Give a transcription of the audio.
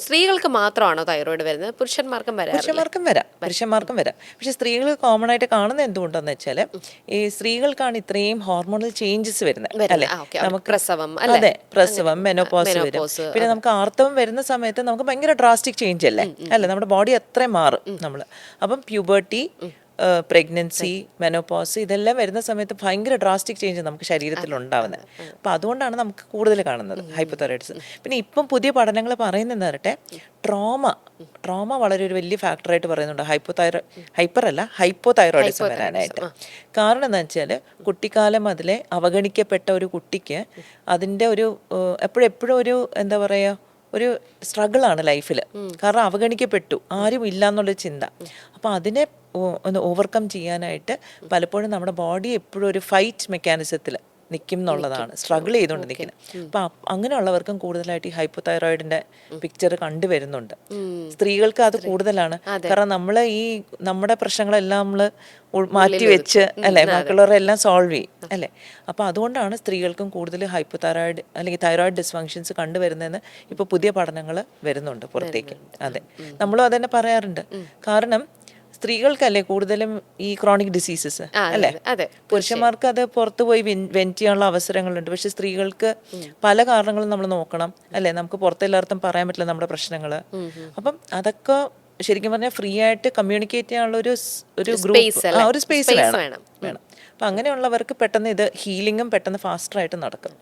സ്ത്രീകൾക്ക് മാത്രമാണോ തൈറോയിഡ് വരുന്നത്? പുരുഷന്മാർക്കും പുരുഷന്മാർക്കും വരാം. പക്ഷെ സ്ത്രീകൾ കോമൺ ആയിട്ട് കാണുന്നത് എന്തുകൊണ്ടെന്ന് വെച്ചാൽ ഈ സ്ത്രീകൾക്കാണ് ഇത്രയും ഹോർമോണൽ ചേഞ്ചസ് വരുന്നത് അല്ലെ. നമുക്ക് അതെ, പ്രസവം, മെനോപോസ് വരും. പിന്നെ നമുക്ക് ആർത്തവം വരുന്ന സമയത്ത് നമുക്ക് ഭയങ്കര ഡ്രാസ്റ്റിക് ചേഞ്ച് അല്ലേ അല്ലെ, നമ്മുടെ ബോഡി അത്രയും മാറും നമ്മൾ. അപ്പം പ്യൂബർട്ടി, പ്രഗ്നൻസി, മെനോപോസ് ഇതെല്ലാം വരുന്ന സമയത്ത് ഭയങ്കര ഡ്രാസ്റ്റിക് ചേഞ്ച് നമുക്ക് ശരീരത്തിൽ ഉണ്ടാവുന്നത്. അപ്പം അതുകൊണ്ടാണ് നമുക്ക് കൂടുതൽ കാണുന്നത് ഹൈപ്പോതൈറോയിഡിസം. പിന്നെ ഇപ്പം പുതിയ പഠനങ്ങൾ പറയുന്നത് വരട്ടെ, ട്രോമ വളരെ ഒരു വലിയ ഫാക്ടറായിട്ട് പറയുന്നുണ്ട് ഹൈപ്പോതൈറോയിഡിസം വരാനായിട്ട്. കാരണം എന്താ വെച്ചാൽ കുട്ടിക്കാലം അതിലെ അവഗണിക്കപ്പെട്ട ഒരു കുട്ടിക്ക് അതിൻ്റെ ഒരു എപ്പോഴും ഒരു എന്താ പറയുക, ഒരു സ്ട്രഗിളാണ് ലൈഫിൽ. കാരണം അവഗണിക്കപ്പെട്ടു, ആരും ഇല്ല എന്നുള്ളൊരു ചിന്ത. അപ്പോൾ അതിനെ ഒന്ന് ഓവർകം ചെയ്യാനായിട്ട് പലപ്പോഴും നമ്മുടെ ബോഡി എപ്പോഴും ഒരു ഫൈറ്റ് മെക്കാനിസത്തിൽ നിൽക്കും എന്നുള്ളതാണ്, സ്ട്രഗിൾ ചെയ്തുകൊണ്ട് നിൽക്കുന്നത്. അപ്പം അങ്ങനെയുള്ളവർക്കും കൂടുതലായിട്ട് ഈ ഹൈപ്പോതൈറോയിഡിന്റെ പിക്ചർ കണ്ടുവരുന്നുണ്ട്. സ്ത്രീകൾക്ക് അത് കൂടുതലാണ്. കാരണം നമ്മൾ ഈ നമ്മുടെ പ്രശ്നങ്ങളെല്ലാം നമ്മൾ മാറ്റി വെച്ച് അല്ലെ ബാക്കിയുള്ളവരെല്ലാം സോൾവ് ചെയ്യും അല്ലെ. അപ്പം അതുകൊണ്ടാണ് സ്ത്രീകൾക്കും കൂടുതൽ ഹൈപ്പോതൈറോയിഡ് അല്ലെങ്കിൽ തൈറോയിഡ് ഡിസ്ഫങ്ഷൻസ് കണ്ടുവരുന്നതെന്ന് ഇപ്പോൾ പുതിയ പഠനങ്ങൾ വരുന്നുണ്ട് പുറത്തേക്ക്. അതെ, നമ്മളും അതന്നെ പറയാറുണ്ട്. കാരണം സ്ത്രീകൾക്കല്ലേ കൂടുതലും ഈ ക്രോണിക് ഡിസീസസ് അല്ലേ. പുരുഷന്മാർക്ക് അത് പുറത്തു പോയി വെന്റ് ചെയ്യാനുള്ള അവസരങ്ങളുണ്ട്. പക്ഷെ സ്ത്രീകൾക്ക് പല കാരണങ്ങളും നമ്മൾ നോക്കണം അല്ലേ. നമുക്ക് പുറത്തെല്ലായിടത്തും പറയാൻ പറ്റില്ല നമ്മുടെ പ്രശ്നങ്ങൾ. അപ്പം അതൊക്കെ ശരിക്കും പറഞ്ഞാൽ ഫ്രീ ആയിട്ട് കമ്മ്യൂണിക്കേറ്റ് ചെയ്യാനുള്ള ഒരു ഗ്രൂപ്പ്, ഒരു സ്പേസ് വേണം. അപ്പം അങ്ങനെയുള്ളവർക്ക് പെട്ടെന്ന് ഇത് ഹീലിംഗും പെട്ടെന്ന് ഫാസ്റ്ററായിട്ട് നടക്കും.